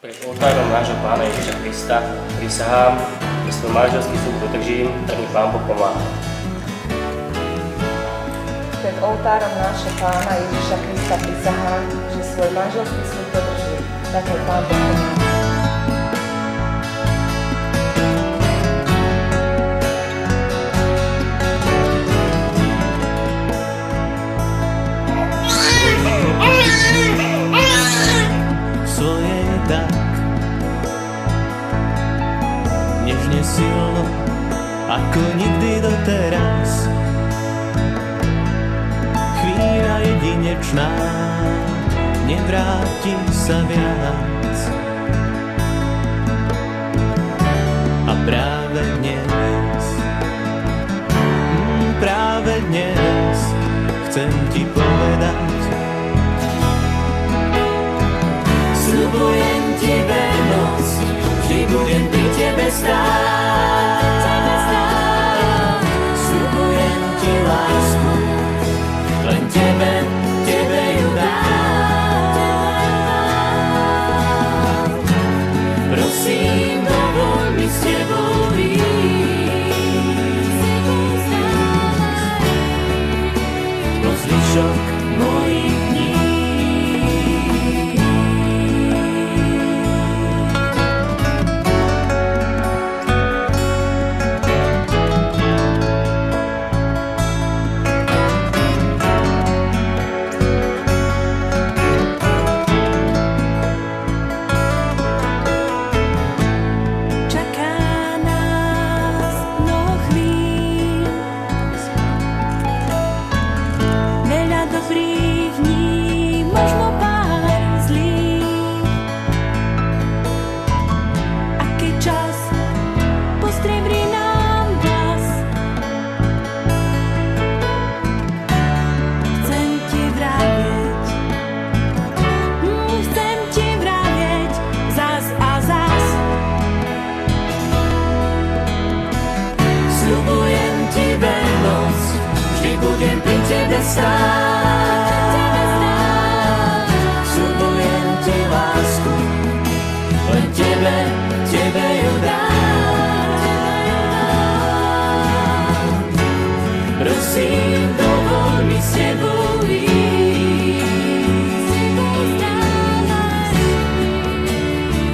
Pred oltárom nášho Pána Ježiša Krista prisahám, že svoj manželský súd dodržím, tak mi Pán Boh pomáha. Pred oltárom nášho Pána Ježiša Krista prisahám, že svoj manželský súd dodržím, tak mi Pán Boh pomáha. Nežne silno, ako nikdy doteraz. Chvíľa jedinečná, nevráti sa viac. A práve dnes chcem ti povedať, sľubujem ti vernosť, vždy budem pri tebe stáť. Sľubujem ti lásku, len tebe ju dám. Prosím, dovoľ mi s tebou ísť po zvyšok mojich dní. Budem pri tebe stáť. Sľubujem ti lásku, len tebe ju dám. Prosím, dovoľ mi s tebou ísť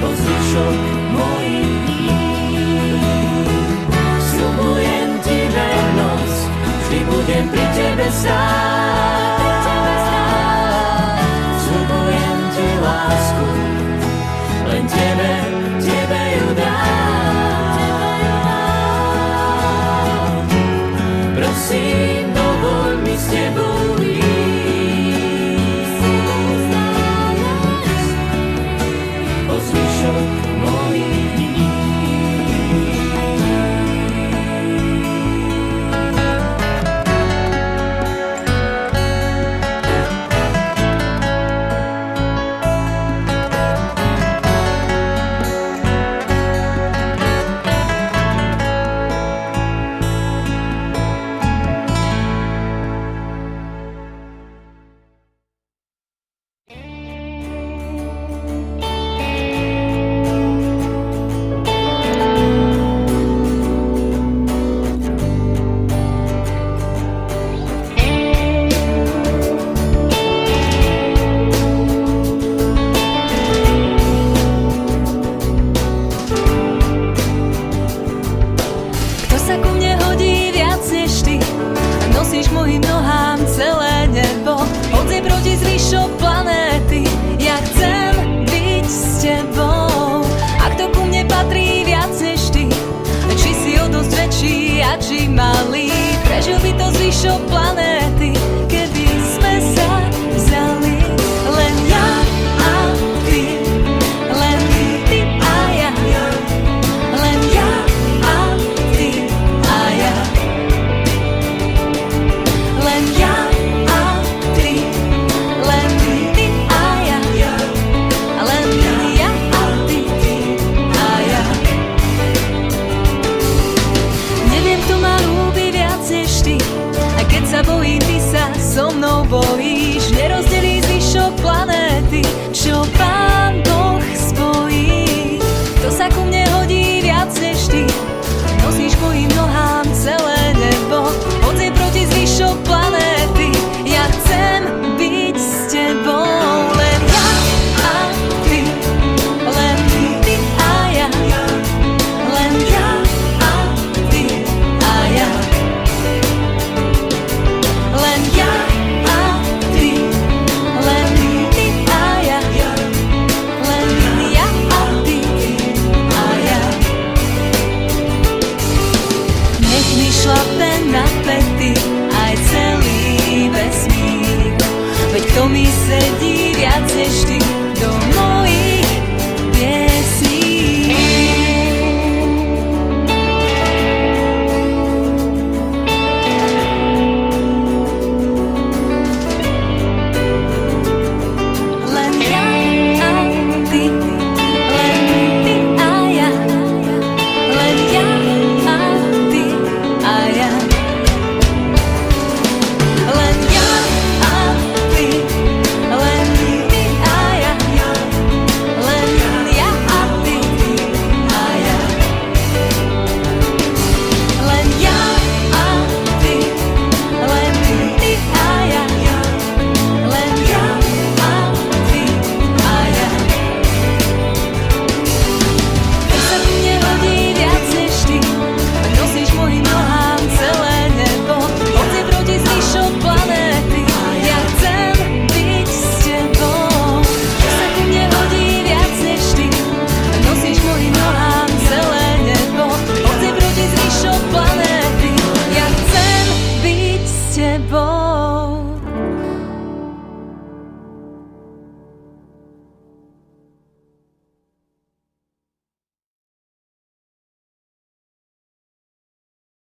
po zvyšok mojich dní. Sľubujem ti vernosť, budem pri tebe stáť. Sľubujem ti lásku, len tebe ju dám. Prosím, dovoľ mi s tebou ísť po zvyšok mojich dní. Nosíš mojim nohám celé nebo, hoď proti zvyšok planéty. Ja chcem byť s tebou. Ak to ku mne patrí viac než ty, či si o dosť väčší a či malý, prežil by to zvyšok planéty.